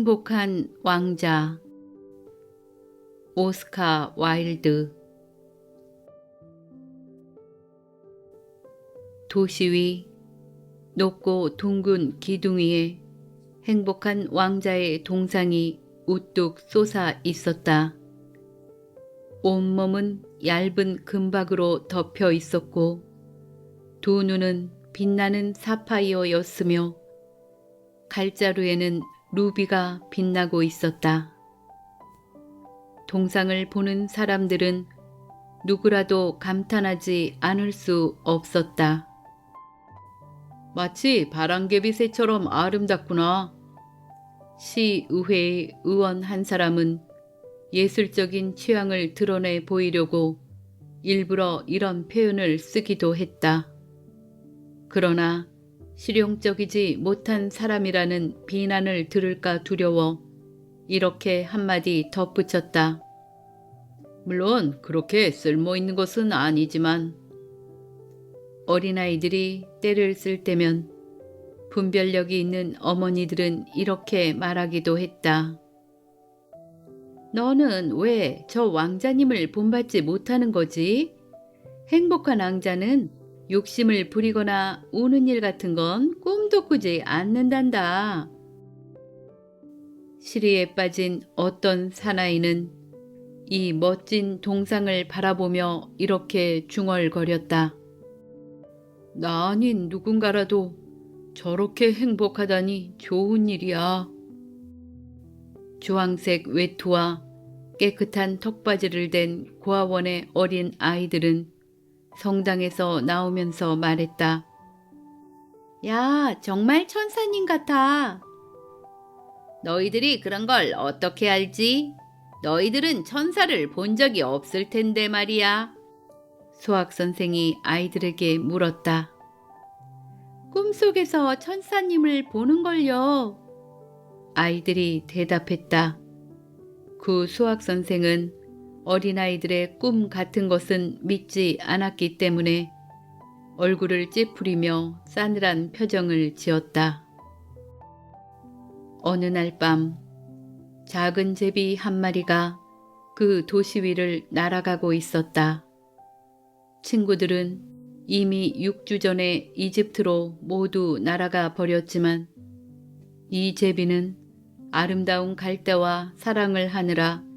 행복한 왕자. 오스카 와일드. 도시 위 높고 둥근 기둥 위에 행복한 왕자의 동상이 우뚝 솟아 있었다. 온몸은 얇은 금박으로 덮여 있었고 두 눈은 빛나는 사파이어였으며 갈자루에는 루비가 빛나고 있었다. 동상을 보는 사람들은 누구라도 감탄하지 않을 수 없었다. 마치 바람개비 새처럼 아름답구나. 시의회의 의원 한 사람은 예술적인 취향을 드러내 보이려고 일부러 이런 표현을 쓰기도 했다. 그러나 실용적이지 못한 사람이라는 비난을 들을까 두려워 이렇게 한마디 덧붙였다. 물론 그렇게 쓸모있는 것은 아니지만. 어린아이들이 때를 쓸 때면 분별력이 있는 어머니들은 이렇게 말하기도 했다. 너는 왜 저 왕자님을 본받지 못하는 거지? 행복한 왕자는 욕심을 부리거나 우는 일 같은 건 꿈도 꾸지 않는단다. 시리에 빠진 어떤 사나이는 이 멋진 동상을 바라보며 이렇게 중얼거렸다. 나 아닌 누군가라도 저렇게 행복하다니 좋은 일이야. 주황색 외투와 깨끗한 턱바지를 댄 고아원의 어린 아이들은 성당에서 나오면서 말했다. 야, 정말 천사님 같아. 너희들이 그런 걸 어떻게 알지? 너희들은 천사를 본 적이 없을 텐데 말이야. 수학 선생이 아이들에게 물었다. 꿈속에서 천사님을 보는걸요. 아이들이 대답했다. 그 수학 선생은 어린아이들의 꿈 같은 것은 믿지 않았기 때문에 얼굴을 찌푸리며 싸늘한 표정을 지었다. 어느 날 밤 작은 제비 한 마리가 그 도시 위를 날아가고 있었다. 친구들은 이미 6주 전에 이집트로 모두 날아가 버렸지만 이 제비는 아름다운 갈대와 사랑을 하느라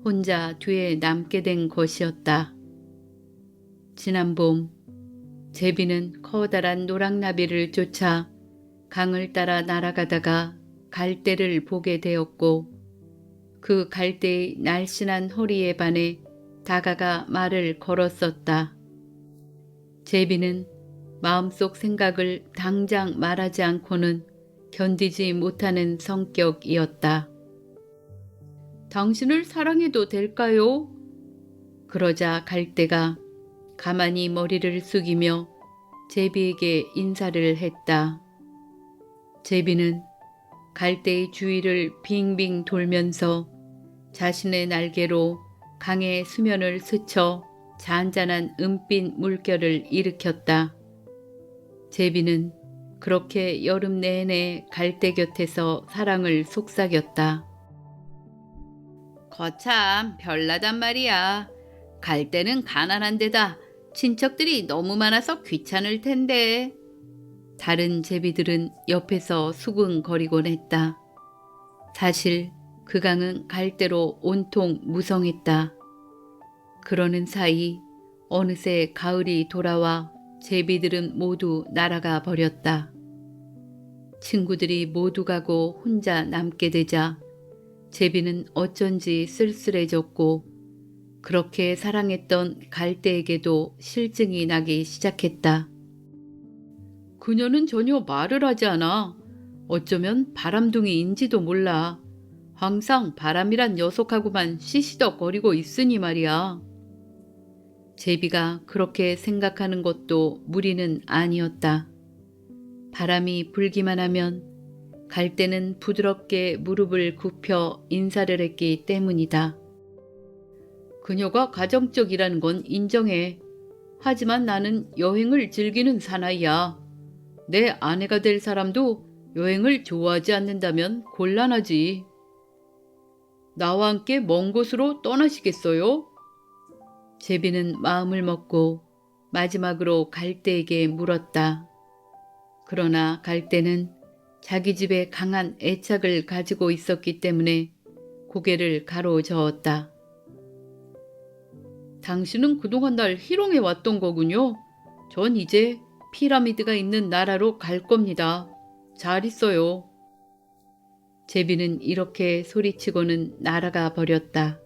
혼자 뒤에 남게 된 것이었다. 지난 봄 제비는 커다란 노랑나비를 쫓아 강을 따라 날아가다가 갈대를 보게 되었고 그 갈대의 날씬한 허리에 반해 다가가 말을 걸었었다. 제비는 마음속 생각을 당장 말하지 않고는 견디지 못하는 성격이었다. 당신을 사랑해도 될까요? 그러자 갈대가 가만히 머리를 숙이며 제비에게 인사를 했다. 제비는 갈대의 주위를 빙빙 돌면서 자신의 날개로 강의 수면을 스쳐 잔잔한 은빛 물결을 일으켰다. 제비는 그렇게 여름 내내 갈대 곁에서 사랑을 속삭였다. 거참 별나단 말이야. 갈대는 가난한 데다 친척들이 너무 많아서 귀찮을 텐데. 다른 제비들은 옆에서 수군거리곤 했다. 사실 그 강은 갈대로 온통 무성했다. 그러는 사이 어느새 가을이 돌아와 제비들은 모두 날아가 버렸다. 친구들이 모두 가고 혼자 남게 되자 제비는 어쩐지 쓸쓸해졌고 그렇게 사랑했던 갈대에게도 실증이 나기 시작했다. 그녀는 전혀 말을 하지 않아. 어쩌면 바람둥이인지도 몰라. 항상 바람이란 녀석하고만 시시덕거리고 있으니 말이야. 제비가 그렇게 생각하는 것도 무리는 아니었다. 바람이 불기만 하면 갈대는 부드럽게 무릎을 굽혀 인사를 했기 때문이다. 그녀가 가정적이라는 건 인정해. 하지만 나는 여행을 즐기는 사나이야. 내 아내가 될 사람도 여행을 좋아하지 않는다면 곤란하지. 나와 함께 먼 곳으로 떠나시겠어요? 제비는 마음을 먹고 마지막으로 갈대에게 물었다. 그러나 갈대는 자기 집에 강한 애착을 가지고 있었기 때문에 고개를 가로저었다. 당신은 그동안 날 희롱해 왔던 거군요. 전 이제 피라미드가 있는 나라로 갈 겁니다. 잘 있어요. 제비는 이렇게 소리치고는 날아가 버렸다.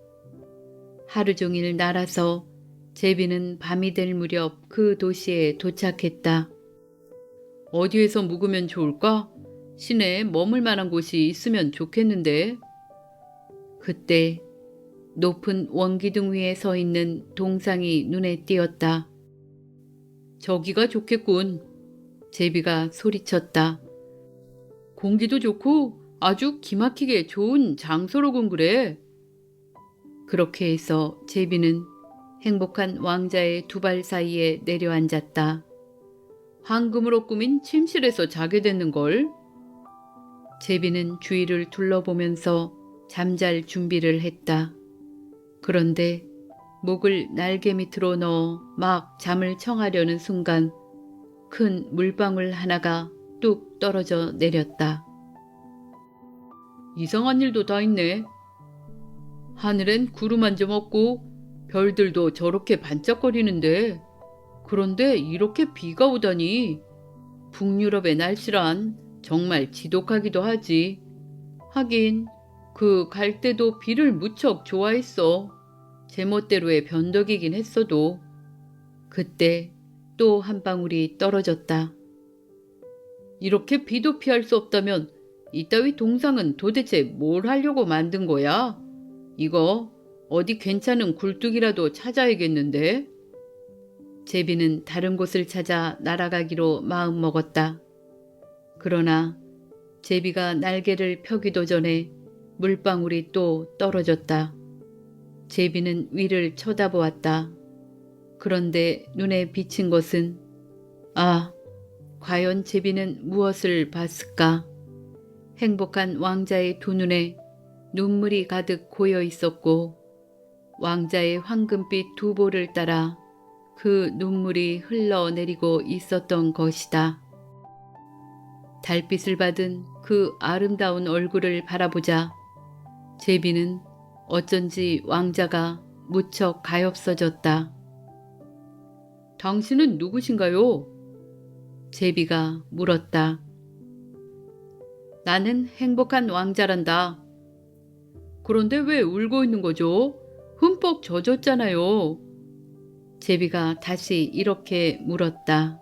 하루 종일 날아서 제비는 밤이 될 무렵 그 도시에 도착했다. 어디에서 묵으면 좋을까? 시내에 머물 만한 곳이 있으면 좋겠는데. 그때 높은 원기둥 위에 서 있는 동상이 눈에 띄었다. 저기가 좋겠군. 제비가 소리쳤다. 공기도 좋고 아주 기막히게 좋은 장소로군 그래. 그렇게 해서 제비는 행복한 왕자의 두 발 사이에 내려앉았다. 황금으로 꾸민 침실에서 자게 됐는걸. 제비는 주위를 둘러보면서 잠잘 준비를 했다. 그런데 목을 날개 밑으로 넣어 막 잠을 청하려는 순간 큰 물방울 하나가 뚝 떨어져 내렸다. 이상한 일도 다 있네. 하늘엔 구름 한 점 없고 별들도 저렇게 반짝거리는데 그런데 이렇게 비가 오다니. 북유럽의 날씨란 정말 지독하기도 하지. 하긴 그 갈대도 비를 무척 좋아했어. 제멋대로의 변덕이긴 했어도. 그때 또 한 방울이 떨어졌다. 이렇게 비도 피할 수 없다면 이따위 동상은 도대체 뭘 하려고 만든 거야? 이거 어디 괜찮은 굴뚝이라도 찾아야겠는데? 제비는 다른 곳을 찾아 날아가기로 마음먹었다. 그러나 제비가 날개를 펴기도 전에 물방울이 또 떨어졌다. 제비는 위를 쳐다보았다. 그런데 눈에 비친 것은 과연 제비는 무엇을 봤을까? 행복한 왕자의 두 눈에 눈물이 가득 고여 있었고 왕자의 황금빛 두 볼을 따라 그 눈물이 흘러내리고 있었던 것이다. 달빛을 받은 그 아름다운 얼굴을 바라보자 제비는 어쩐지 왕자가 무척 가엾어졌다. 당신은 누구신가요? 제비가 물었다. 나는 행복한 왕자란다. 그런데 왜 울고 있는 거죠? 흠뻑 젖었잖아요. 제비가 다시 이렇게 물었다.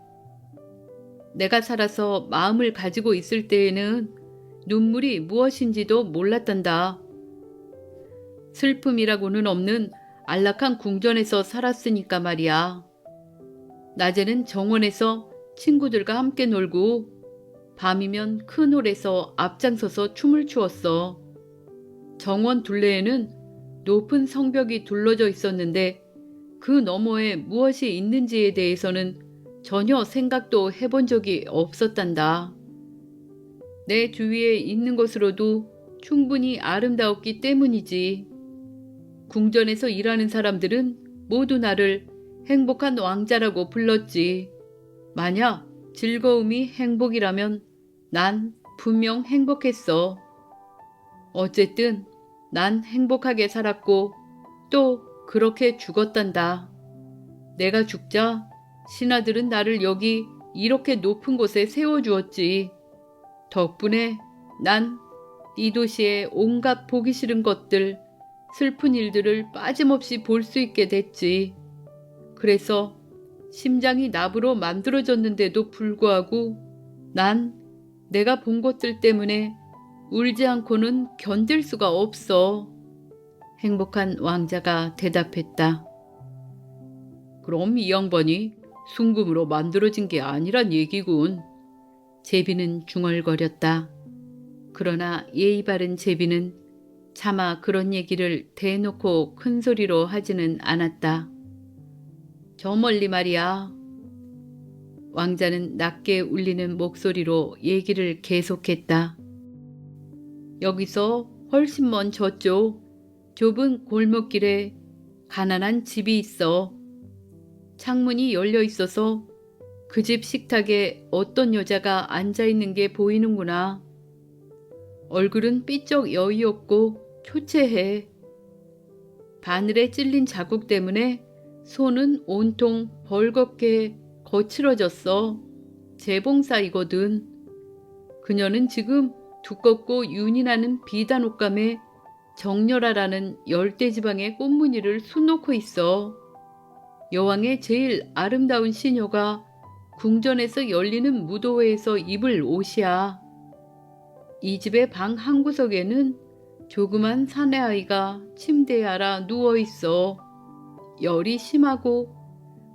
내가 살아서 마음을 가지고 있을 때에는 눈물이 무엇인지도 몰랐단다. 슬픔이라고는 없는 안락한 궁전에서 살았으니까 말이야. 낮에는 정원에서 친구들과 함께 놀고 밤이면 큰 홀에서 앞장서서 춤을 추었어. 정원 둘레에는 높은 성벽이 둘러져 있었는데 그 너머에 무엇이 있는지에 대해서는 전혀 생각도 해본 적이 없었단다. 내 주위에 있는 것으로도 충분히 아름다웠기 때문이지. 궁전에서 일하는 사람들은 모두 나를 행복한 왕자라고 불렀지. 만약 즐거움이 행복이라면 난 분명 행복했어. 어쨌든 난 행복하게 살았고 또 그렇게 죽었단다. 내가 죽자 신하들은 나를 여기 이렇게 높은 곳에 세워주었지. 덕분에 난 이 도시의 온갖 보기 싫은 것들, 슬픈 일들을 빠짐없이 볼 수 있게 됐지. 그래서 심장이 나부로 만들어졌는데도 불구하고 난 내가 본 것들 때문에 울지 않고는 견딜 수가 없어. 행복한 왕자가 대답했다. 그럼 이 양반이 순금으로 만들어진 게 아니란 얘기군. 제비는 중얼거렸다. 그러나 예의 바른 제비는 차마 그런 얘기를 대놓고 큰 소리로 하지는 않았다. 저 멀리 말이야. 왕자는 낮게 울리는 목소리로 얘기를 계속했다. 여기서 훨씬 먼 저쪽 좁은 골목길에 가난한 집이 있어. 창문이 열려 있어서 그 집 식탁에 어떤 여자가 앉아 있는 게 보이는구나. 얼굴은 삐쩍 여의없고 초췌해. 바늘에 찔린 자국 때문에 손은 온통 벌겋게 거칠어졌어. 재봉사이거든. 그녀는 지금 두껍고 윤이 나는 비단 옷감에 정렬하라는 열대지방의 꽃무늬를 수놓고 있어. 여왕의 제일 아름다운 시녀가 궁전에서 열리는 무도회에서 입을 옷이야. 이 집의 방 한 구석에는 조그만 사내아이가 침대에 알아 누워있어. 열이 심하고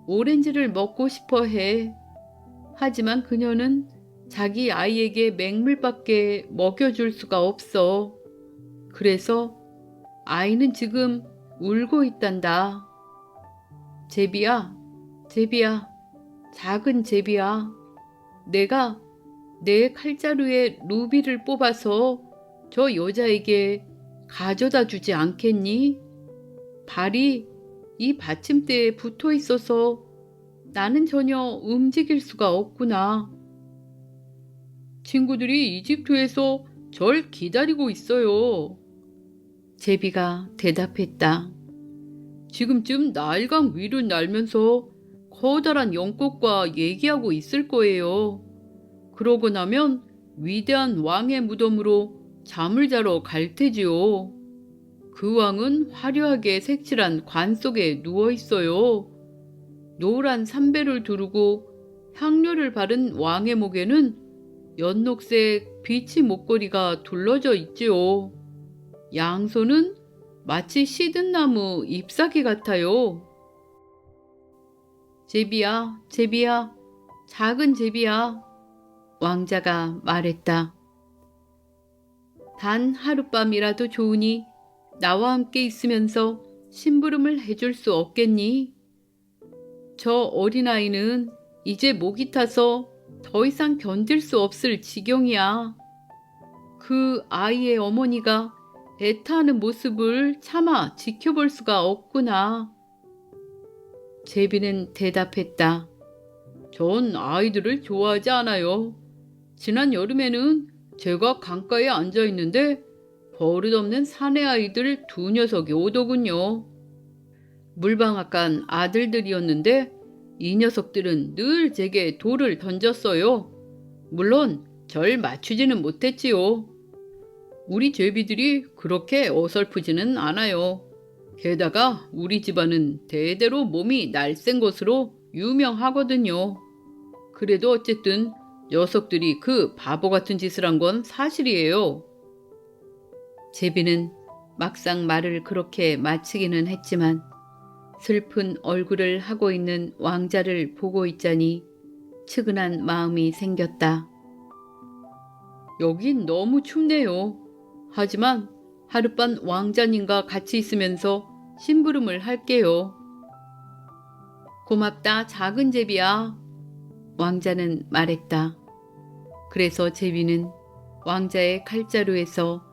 오렌지를 먹고 싶어 해. 하지만 그녀는 자기 아이에게 맹물밖에 먹여줄 수가 없어. 그래서 아이는 지금 울고 있단다. 제비야, 제비야, 작은 제비야. 내가 내 칼자루에 루비를 뽑아서 저 여자에게 가져다 주지 않겠니? 발이 이 받침대에 붙어 있어서 나는 전혀 움직일 수가 없구나. 친구들이 이집트에서 절 기다리고 있어요. 제비가 대답했다. 지금쯤 나일강 위를 날면서 커다란 연꽃과 얘기하고 있을 거예요. 그러고 나면 위대한 왕의 무덤으로 잠을 자러 갈 테지요. 그 왕은 화려하게 색칠한 관 속에 누워 있어요. 노란 삼배를 두르고 향료를 바른 왕의 목에는 연녹색 비치 목걸이가 둘러져 있지요. 양손은 마치 시든 나무 잎사귀 같아요. 제비야, 제비야, 작은 제비야. 왕자가 말했다. 단 하룻밤이라도 좋으니 나와 함께 있으면서 심부름을 해줄 수 없겠니? 저 어린아이는 이제 목이 타서 더 이상 견딜 수 없을 지경이야. 그 아이의 어머니가 애타하는 모습을 차마 지켜볼 수가 없구나. 제비는 대답했다. 전 아이들을 좋아하지 않아요. 지난 여름에는 제가 강가에 앉아 있는데 버릇없는 사내 아이들 두 녀석이 오더군요. 물방앗간 아들들이었는데 이 녀석들은 늘 제게 돌을 던졌어요. 물론 절 맞추지는 못했지요. 우리 제비들이 그렇게 어설프지는 않아요. 게다가 우리 집안은 대대로 몸이 날쌘 것으로 유명하거든요. 그래도 어쨌든 녀석들이 그 바보 같은 짓을 한 건 사실이에요. 제비는 막상 말을 그렇게 마치기는 했지만 슬픈 얼굴을 하고 있는 왕자를 보고 있자니 측은한 마음이 생겼다. 여긴 너무 춥네요. 하지만 하룻밤 왕자님과 같이 있으면서 심부름을 할게요. 고맙다, 작은 제비야. 왕자는 말했다. 그래서 제비는 왕자의 칼자루에서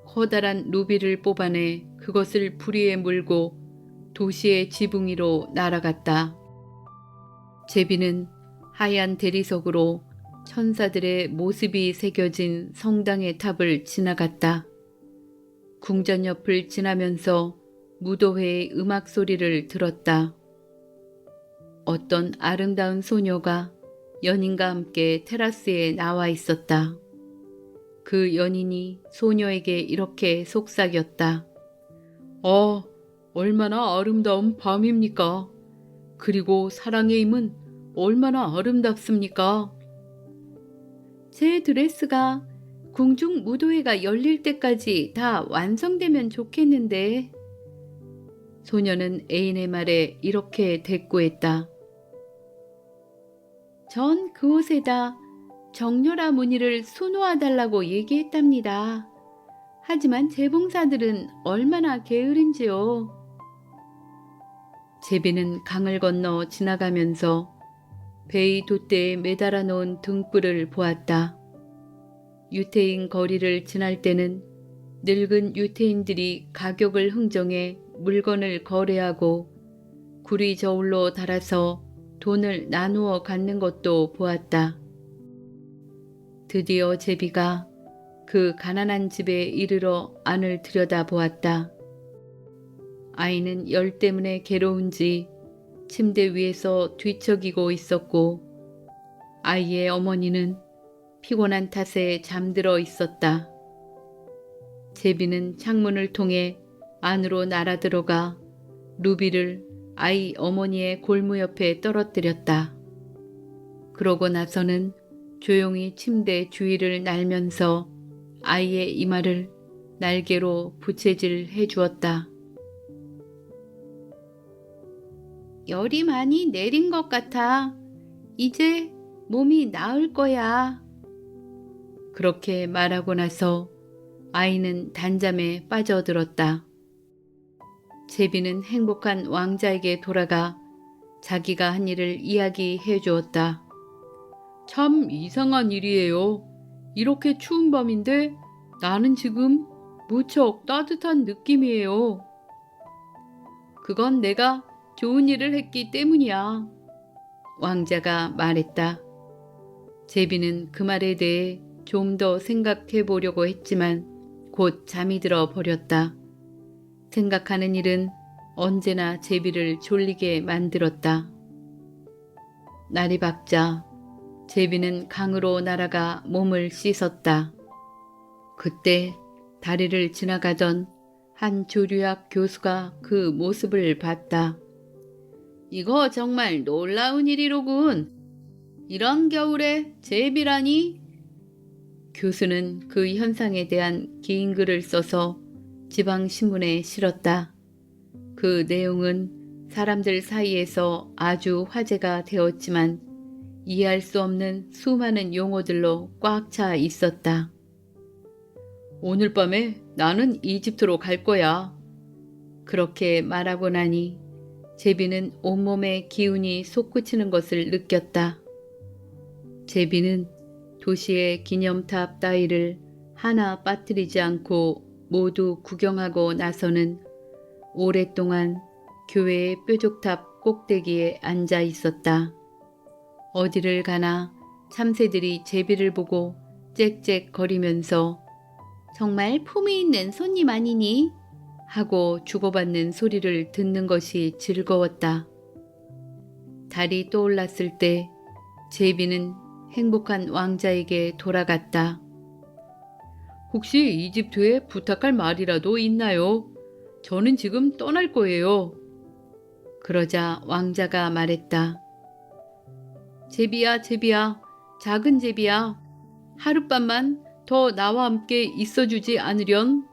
커다란 루비를 뽑아내 그것을 부리에 물고 도시의 지붕 위로 날아갔다. 제비는 하얀 대리석으로 천사들의 모습이 새겨진 성당의 탑을 지나갔다. 궁전 옆을 지나면서 무도회의 음악 소리를 들었다. 어떤 아름다운 소녀가 연인과 함께 테라스에 나와 있었다. 그 연인이 소녀에게 이렇게 속삭였다. 얼마나 아름다운 밤입니까? 그리고 사랑의 힘은 얼마나 아름답습니까? 제 드레스가 궁중 무도회가 열릴 때까지 다 완성되면 좋겠는데. 소녀는 애인의 말에 이렇게 대꾸했다. 전 그 옷에다 정렬아 무늬를 수놓아달라고 얘기했답니다. 하지만 재봉사들은 얼마나 게으른지요. 제비는 강을 건너 지나가면서 베이 돛대에 매달아 놓은 등불을 보았다. 유태인 거리를 지날 때는 늙은 유태인들이 가격을 흥정해 물건을 거래하고 구리 저울로 달아서 돈을 나누어 갖는 것도 보았다. 드디어 제비가 그 가난한 집에 이르러 안을 들여다보았다. 아이는 열 때문에 괴로운지 침대 위에서 뒤척이고 있었고 아이의 어머니는 피곤한 탓에 잠들어 있었다. 제비는 창문을 통해 안으로 날아들어가 루비를 아이 어머니의 골무 옆에 떨어뜨렸다. 그러고 나서는 조용히 침대 주위를 날면서 아이의 이마를 날개로 부채질 해주었다. 열이 많이 내린 것 같아. 이제 몸이 나을 거야. 그렇게 말하고 나서 아이는 단잠에 빠져들었다. 제비는 행복한 왕자에게 돌아가 자기가 한 일을 이야기해 주었다. 참 이상한 일이에요. 이렇게 추운 밤인데 나는 지금 무척 따뜻한 느낌이에요. 그건 내가 좋은 일을 했기 때문이야. 왕자가 말했다. 제비는 그 말에 대해 좀 더 생각해 보려고 했지만 곧 잠이 들어 버렸다. 생각하는 일은 언제나 제비를 졸리게 만들었다. 날이 밝자 제비는 강으로 날아가 몸을 씻었다. 그때 다리를 지나가던 한 조류학 교수가 그 모습을 봤다. 이거 정말 놀라운 일이로군. 이런 겨울에 제비라니? 교수는 그 현상에 대한 긴 글을 써서 지방신문에 실었다. 그 내용은 사람들 사이에서 아주 화제가 되었지만 이해할 수 없는 수많은 용어들로 꽉 차 있었다. 오늘 밤에 나는 이집트로 갈 거야. 그렇게 말하고 나니 제비는 온몸에 기운이 솟구치는 것을 느꼈다. 제비는 도시의 기념탑 따위를 하나 빠뜨리지 않고 모두 구경하고 나서는 오랫동안 교회의 뾰족탑 꼭대기에 앉아 있었다. 어디를 가나 참새들이 제비를 보고 짹짹거리면서 정말 품위 있는 손님 아니니? 하고 주고받는 소리를 듣는 것이 즐거웠다. 달이 떠올랐을 때 제비는 행복한 왕자에게 돌아갔다. 혹시 이집트에 부탁할 말이라도 있나요? 저는 지금 떠날 거예요. 그러자 왕자가 말했다. 제비야, 제비야, 작은 제비야. 하룻밤만 더 나와 함께 있어주지 않으련?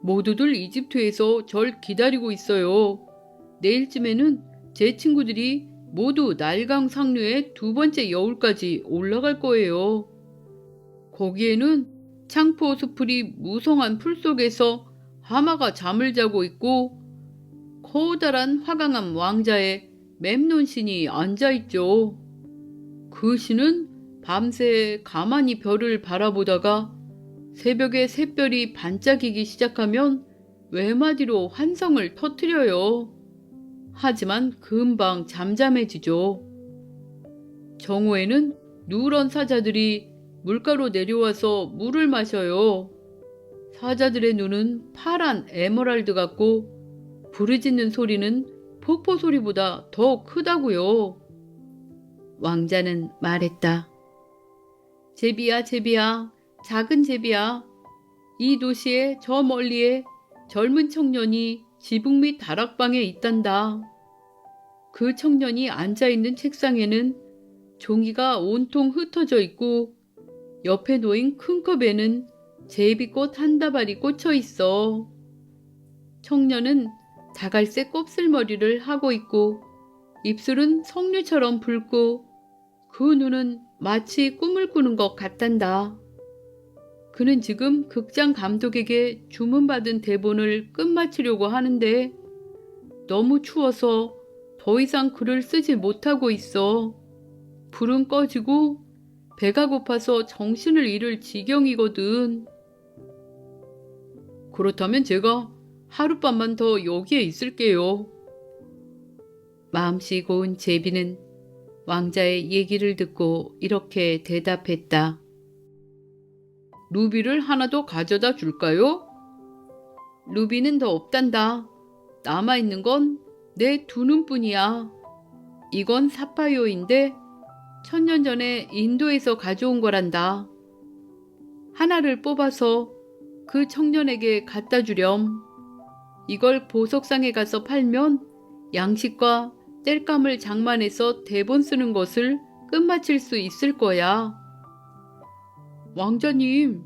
모두들 이집트에서 절 기다리고 있어요. 내일쯤에는 제 친구들이 모두 나일강 상류의 두 번째 여울까지 올라갈 거예요. 거기에는 창포 수풀이 무성한 풀 속에서 하마가 잠을 자고 있고 커다란 화강암 왕자의 memnon 신이 앉아있죠. 그 신은 밤새 가만히 별을 바라보다가 새벽에 샛별이 반짝이기 시작하면 외마디로 환성을 터뜨려요. 하지만 금방 잠잠해지죠. 정오에는 누런 사자들이 물가로 내려와서 물을 마셔요. 사자들의 눈은 파란 에메랄드 같고 부르짖는 소리는 폭포 소리보다 더 크다고요. 왕자는 말했다. 제비야, 제비야, 작은 제비야. 이 도시의 저 멀리에 젊은 청년이 지붕 밑 다락방에 있단다. 그 청년이 앉아있는 책상에는 종이가 온통 흩어져 있고 옆에 놓인 큰 컵에는 제비꽃 한 다발이 꽂혀 있어. 청년은 자갈색 곱슬머리를 하고 있고 입술은 석류처럼 붉고 그 눈은 마치 꿈을 꾸는 것 같단다. 그는 지금 극장 감독에게 주문받은 대본을 끝마치려고 하는데 너무 추워서 더 이상 글을 쓰지 못하고 있어. 불은 꺼지고 배가 고파서 정신을 잃을 지경이거든. 그렇다면 제가 하룻밤만 더 여기에 있을게요. 마음씨 고운 제비는 왕자의 얘기를 듣고 이렇게 대답했다. 루비를 하나 더 가져다 줄까요? 루비는 더 없단다. 남아있는 건 내 두 눈뿐이야. 이건 사파이어인데 1000년 전에 인도에서 가져온 거란다. 하나를 뽑아서 그 청년에게 갖다 주렴. 이걸 보석상에 가서 팔면 양식과 땔감을 장만해서 대본 쓰는 것을 끝마칠 수 있을 거야. 왕자님,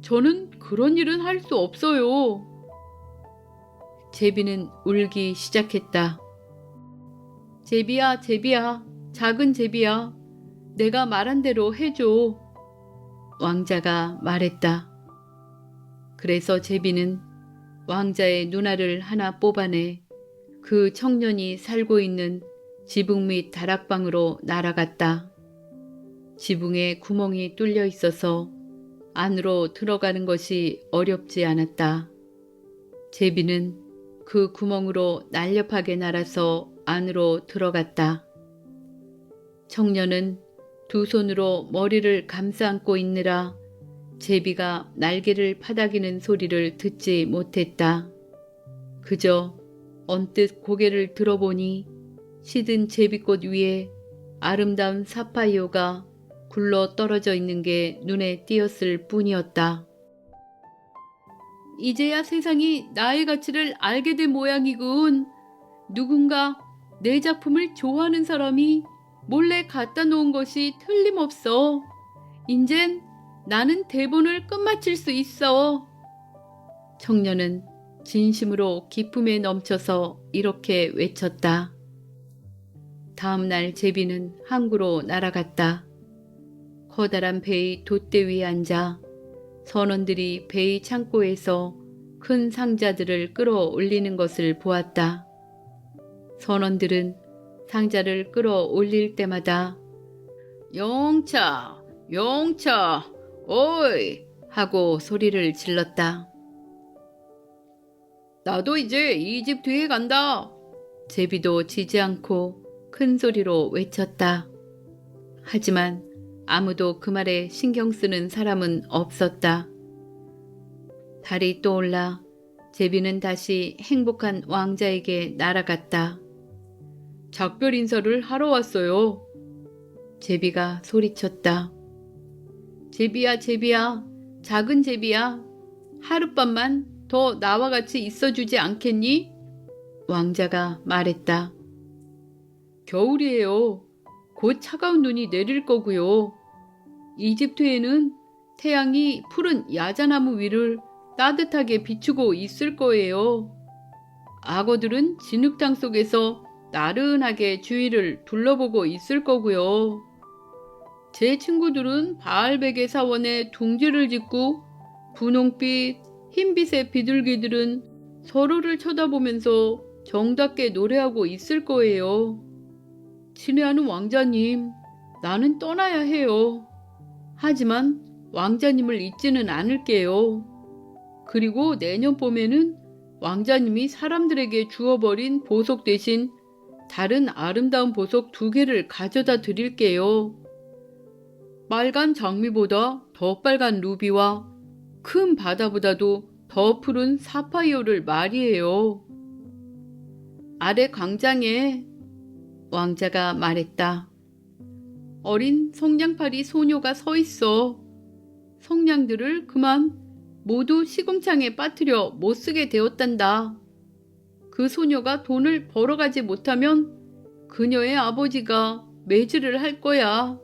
저는 그런 일은 할 수 없어요. 제비는 울기 시작했다. 제비야, 제비야, 작은 제비야, 내가 말한 대로 해줘. 왕자가 말했다. 그래서 제비는 왕자의 누나를 하나 뽑아내 그 청년이 살고 있는 지붕 밑 다락방으로 날아갔다. 지붕에 구멍이 뚫려 있어서 안으로 들어가는 것이 어렵지 않았다. 제비는 그 구멍으로 날렵하게 날아서 안으로 들어갔다. 청년은 두 손으로 머리를 감싸 안고 있느라 제비가 날개를 파닥이는 소리를 듣지 못했다. 그저 언뜻 고개를 들어보니 시든 제비꽃 위에 아름다운 사파이어가 굴러 떨어져 있는 게 눈에 띄었을 뿐이었다. 이제야 세상이 나의 가치를 알게 된 모양이군. 누군가 내 작품을 좋아하는 사람이 몰래 갖다 놓은 것이 틀림없어. 인젠 나는 대본을 끝마칠 수 있어. 청년은 진심으로 기쁨에 넘쳐서 이렇게 외쳤다. 다음 날 제비는 항구로 날아갔다. 커다란 배의 돛대 위에 앉아 선원들이 배의 창고에서 큰 상자들을 끌어올리는 것을 보았다. 선원들은 상자를 끌어올릴 때마다 영차, 영차, 어이! 하고 소리를 질렀다. 나도 이제 이집트에 간다. 제비도 지지 않고 큰 소리로 외쳤다. 하지만 아무도 그 말에 신경 쓰는 사람은 없었다. 달이 떠올라 제비는 다시 행복한 왕자에게 날아갔다. 작별 인사를 하러 왔어요. 제비가 소리쳤다. 제비야, 제비야, 작은 제비야, 하룻밤만 더 나와 같이 있어주지 않겠니? 왕자가 말했다. 겨울이에요. 곧 차가운 눈이 내릴 거고요. 이집트에는 태양이 푸른 야자나무 위를 따뜻하게 비추고 있을 거예요. 악어들은 진흙탕 속에서 나른하게 주위를 둘러보고 있을 거고요. 제 친구들은 바알베개 사원에 둥지를 짓고 분홍빛, 흰빛의 비둘기들은 서로를 쳐다보면서 정답게 노래하고 있을 거예요. 친애하는 왕자님, 나는 떠나야 해요. 하지만 왕자님을 잊지는 않을게요. 그리고 내년 봄에는 왕자님이 사람들에게 주어버린 보석 대신 다른 아름다운 보석 2개를 가져다 드릴게요. 빨간 장미보다 더 빨간 루비와 큰 바다보다도 더 푸른 사파이어를 말이에요. 아래 광장에 왕자가 말했다. 어린 성냥팔이 소녀가 서 있어. 성냥들을 그만 모두 시궁창에 빠뜨려 못쓰게 되었단다. 그 소녀가 돈을 벌어가지 못하면 그녀의 아버지가 매질을 할 거야.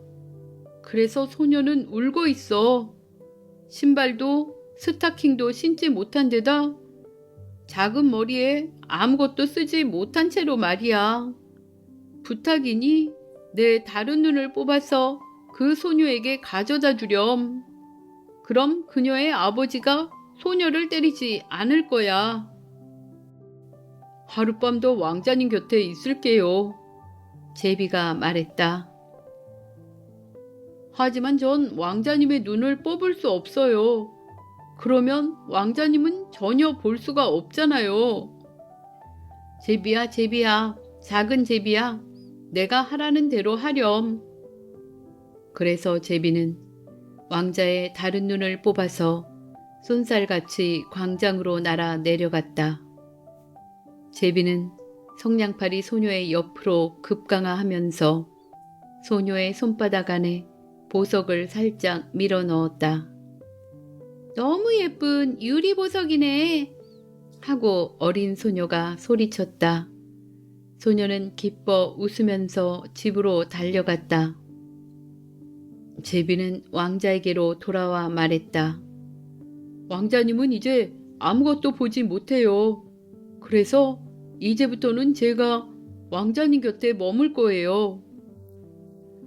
그래서 소녀는 울고 있어. 신발도 스타킹도 신지 못한 데다 작은 머리에 아무것도 쓰지 못한 채로 말이야. 부탁이니 내 다른 눈을 뽑아서 그 소녀에게 가져다 주렴. 그럼 그녀의 아버지가 소녀를 때리지 않을 거야. 하룻밤 더 왕자님 곁에 있을게요. 제비가 말했다. 하지만 전 왕자님의 눈을 뽑을 수 없어요. 그러면 왕자님은 전혀 볼 수가 없잖아요. 제비야, 제비야, 작은 제비야, 내가 하라는 대로 하렴. 그래서 제비는 왕자의 다른 눈을 뽑아서 쏜살같이 광장으로 날아 내려갔다. 제비는 성냥팔이 소녀의 옆으로 급강하하면서 소녀의 손바닥 안에 보석을 살짝 밀어 넣었다. 너무 예쁜 유리보석이네 하고 어린 소녀가 소리쳤다. 소녀는 기뻐 웃으면서 집으로 달려갔다. 제비는 왕자에게로 돌아와 말했다. 왕자님은 이제 아무것도 보지 못해요. 그래서 이제부터는 제가 왕자님 곁에 머물 거예요.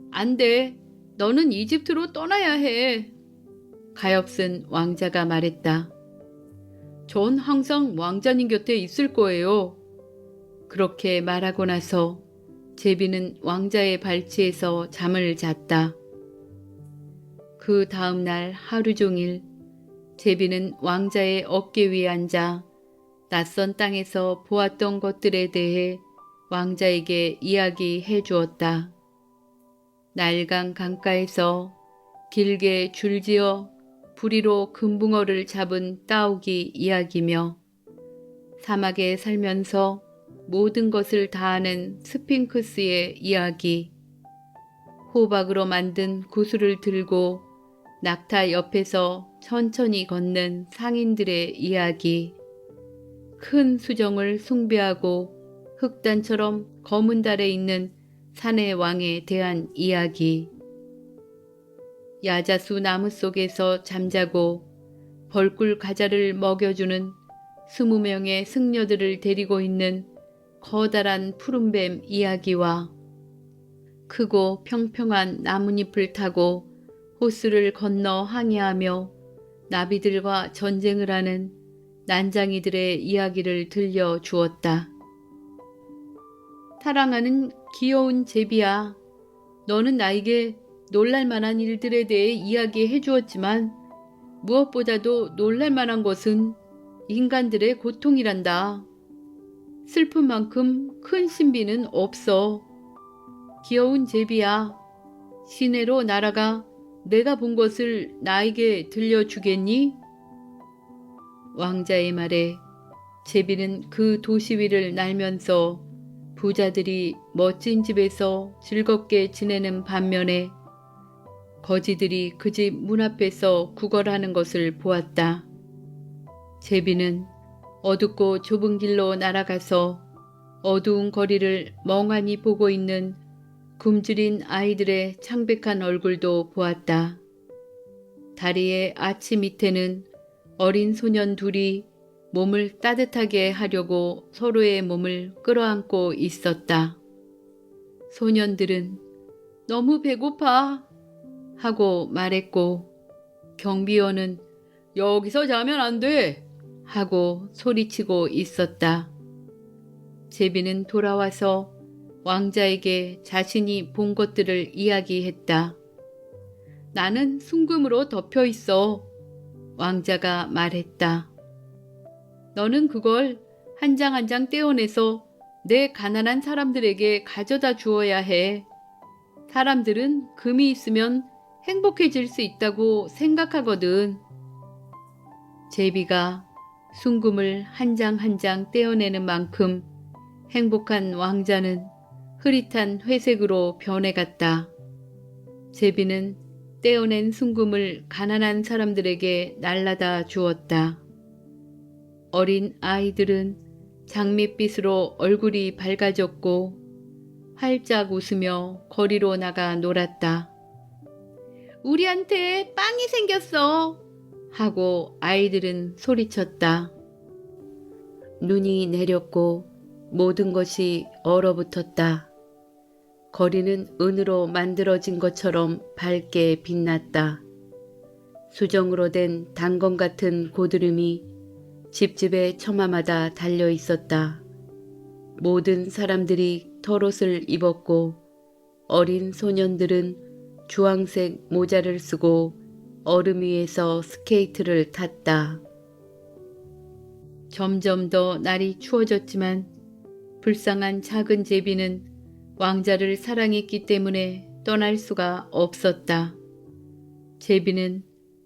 안 돼. 너는 이집트로 떠나야 해. 가엾은 왕자가 말했다. 전 항상 왕자님 곁에 있을 거예요. 그렇게 말하고 나서 제비는 왕자의 발치에서 잠을 잤다. 그 다음 날 하루 종일 제비는 왕자의 어깨 위에 앉아 낯선 땅에서 보았던 것들에 대해 왕자에게 이야기해 주었다. 낡은 강가에서 길게 줄지어 부리로 금붕어를 잡은 따오기 이야기며 사막에 살면서 모든 것을 다 아는 스핑크스의 이야기, 호박으로 만든 구슬을 들고 낙타 옆에서 천천히 걷는 상인들의 이야기, 큰 수정을 숭배하고 흑단처럼 검은 달에 있는 산의 왕에 대한 이야기, 야자수 나무 속에서 잠자고 벌꿀 과자를 먹여주는 20명의 승려들을 데리고 있는 커다란 푸른뱀 이야기와 크고 평평한 나뭇잎을 타고 호수를 건너 항해하며 나비들과 전쟁을 하는 난장이들의 이야기를 들려주었다. 사랑하는 귀여운 제비야, 너는 나에게 놀랄만한 일들에 대해 이야기해 주었지만 무엇보다도 놀랄만한 것은 인간들의 고통이란다. 슬픈 만큼 큰 신비는 없어. 귀여운 제비야, 시내로 날아가 내가 본 것을 나에게 들려주겠니? 왕자의 말에 제비는 그 도시 위를 날면서 부자들이 멋진 집에서 즐겁게 지내는 반면에 거지들이 그 집 문 앞에서 구걸하는 것을 보았다. 제비는 어둡고 좁은 길로 날아가서 어두운 거리를 멍하니 보고 있는 굶주린 아이들의 창백한 얼굴도 보았다. 다리의 아치 밑에는 어린 소년 둘이 몸을 따뜻하게 하려고 서로의 몸을 끌어안고 있었다. 소년들은 너무 배고파 하고 말했고 경비원은 여기서 자면 안 돼 하고 소리치고 있었다. 제비는 돌아와서 왕자에게 자신이 본 것들을 이야기했다. 나는 순금으로 덮여 있어. 왕자가 말했다. 너는 그걸 한 장 한 장 떼어내서 내 가난한 사람들에게 가져다 주어야 해. 사람들은 금이 있으면 행복해질 수 있다고 생각하거든. 제비가 순금을 한 장 한 장 떼어내는 만큼 행복한 왕자는 흐릿한 회색으로 변해갔다. 제비는 떼어낸 순금을 가난한 사람들에게 날라다 주었다. 어린 아이들은 장밋빛으로 얼굴이 밝아졌고 활짝 웃으며 거리로 나가 놀았다. 우리한테 빵이 생겼어 하고 아이들은 소리쳤다. 눈이 내렸고 모든 것이 얼어붙었다. 거리는 은으로 만들어진 것처럼 밝게 빛났다. 수정으로 된 단검 같은 고드름이 집집의 처마마다 달려 있었다. 모든 사람들이 털옷을 입었고 어린 소년들은 주황색 모자를 쓰고 얼음 위에서 스케이트를 탔다. 점점 더 날이 추워졌지만 불쌍한 작은 제비는 왕자를 사랑했기 때문에 떠날 수가 없었다. 제비는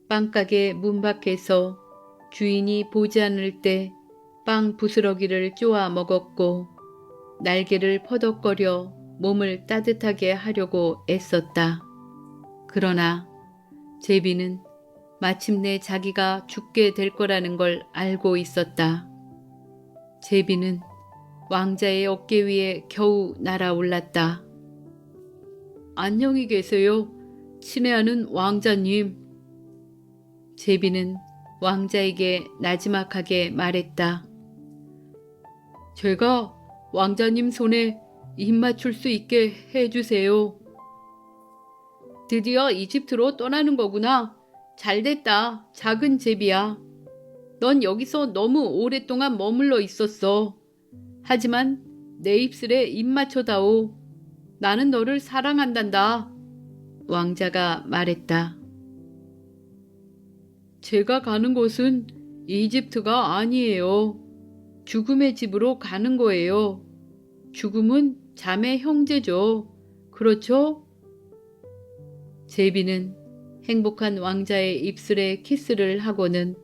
빵가게 문 밖에서 주인이 보지 않을 때 빵 부스러기를 쪼아 먹었고 날개를 퍼덕거려 몸을 따뜻하게 하려고 애썼다. 그러나 제비는 마침내 자기가 죽게 될 거라는 걸 알고 있었다. 제비는 왕자의 어깨 위에 겨우 날아올랐다. 안녕히 계세요. 친애하는 왕자님. 제비는 왕자에게 나지막하게 말했다. 제가 왕자님 손에 입 맞출 수 있게 해주세요. 드디어 이집트로 떠나는 거구나. 잘됐다. 작은 제비야. 넌 여기서 너무 오랫동안 머물러 있었어. 하지만 내 입술에 입 맞춰다오. 나는 너를 사랑한단다. 왕자가 말했다. 제가 가는 곳은 이집트가 아니에요. 죽음의 집으로 가는 거예요. 죽음은 자매 형제죠. 그렇죠? 제비는 행복한 왕자의 입술에 키스를 하고는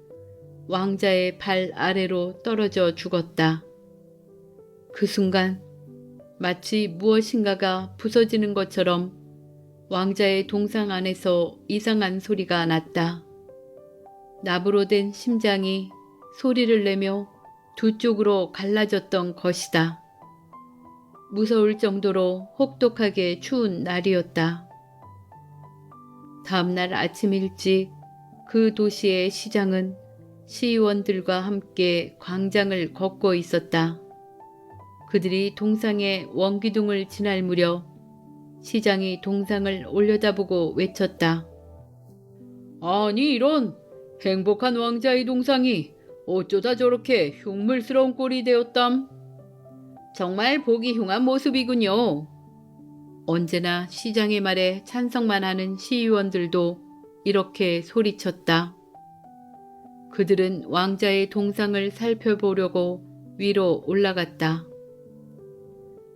왕자의 발 아래로 떨어져 죽었다. 그 순간 마치 무엇인가가 부서지는 것처럼 왕자의 동상 안에서 이상한 소리가 났다. 나무로 된 심장이 소리를 내며 두 쪽으로 갈라졌던 것이다. 무서울 정도로 혹독하게 추운 날이었다. 다음날 아침 일찍 그 도시의 시장은 시의원들과 함께 광장을 걷고 있었다. 그들이 동상에 원기둥을 지날 무렵 시장이 동상을 올려다보고 외쳤다. 아니 이런 행복한 왕자의 동상이 어쩌다 저렇게 흉물스러운 꼴이 되었담. 정말 보기 흉한 모습이군요. 언제나 시장의 말에 찬성만 하는 시의원들도 이렇게 소리쳤다. 그들은 왕자의 동상을 살펴보려고 위로 올라갔다.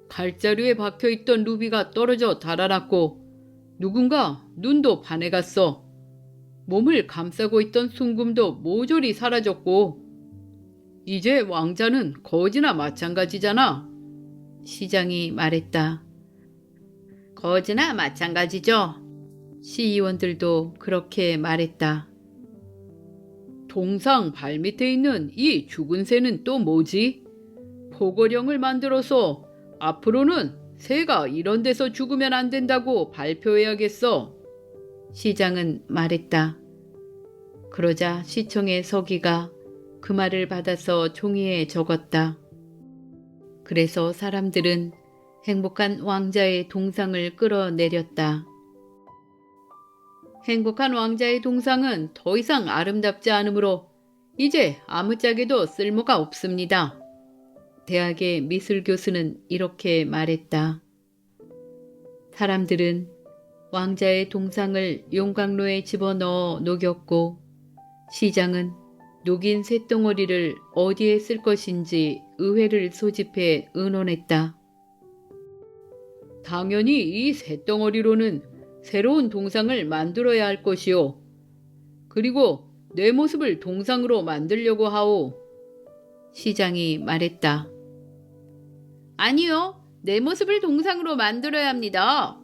갈자루에 박혀있던 루비가 떨어져 달아났고 누군가 눈도 반해갔어. 몸을 감싸고 있던 순금도 모조리 사라졌고 이제 왕자는 거지나 마찬가지잖아. 시장이 말했다. 거지나 마찬가지죠. 시의원들도 그렇게 말했다. 동상 발밑에 있는 이 죽은 새는 또 뭐지? 포고령을 만들어서 앞으로는 새가 이런 데서 죽으면 안 된다고 발표해야겠어. 시장은 말했다. 그러자 시청의 서기가 그 말을 받아서 종이에 적었다. 그래서 사람들은 행복한 왕자의 동상을 끌어내렸다. 행복한 왕자의 동상은 더 이상 아름답지 않으므로 이제 아무짝에도 쓸모가 없습니다. 대학의 미술 교수는 이렇게 말했다. 사람들은 왕자의 동상을 용광로에 집어넣어 녹였고 시장은 녹인 쇳덩어리를 어디에 쓸 것인지 의회를 소집해 의논했다. 당연히 이 쇳덩어리로는 새로운 동상을 만들어야 할 것이요. 그리고 내 모습을 동상으로 만들려고 하오. 시장이 말했다. 아니요. 내 모습을 동상으로 만들어야 합니다.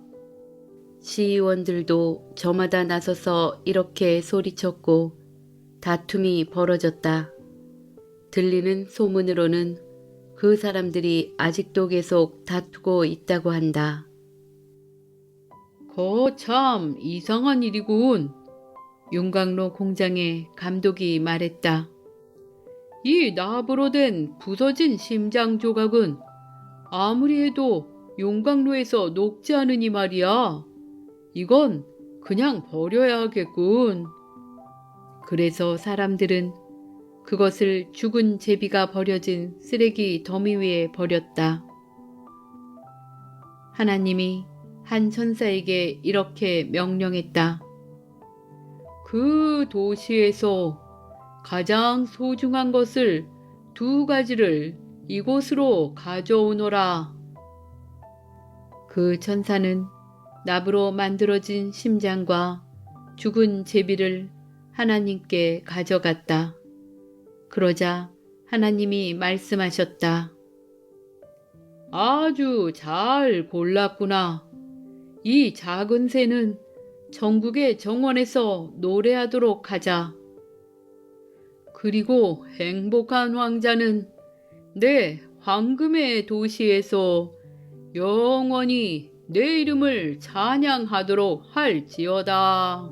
시의원들도 저마다 나서서 이렇게 소리쳤고 다툼이 벌어졌다. 들리는 소문으로는 그 사람들이 아직도 계속 다투고 있다고 한다. 거참 이상한 일이군. 용광로 공장의 감독이 말했다. 이 나부로 된 부서진 심장 조각은 아무리 해도 용광로에서 녹지 않으니 말이야. 이건 그냥 버려야 하겠군. 그래서 사람들은 그것을 죽은 제비가 버려진 쓰레기 더미 위에 버렸다. 하나님이 한 천사에게 이렇게 명령했다. 그 도시에서 가장 소중한 것을 2가지를 이곳으로 가져오너라. 그 천사는 납으로 만들어진 심장과 죽은 제비를 하나님께 가져갔다. 그러자 하나님이 말씀하셨다. 아주 잘 골랐구나. 이 작은 새는 전국의 정원에서 노래하도록 하자. 그리고 행복한 왕자는 내 황금의 도시에서 영원히 내 이름을 찬양하도록 할지어다.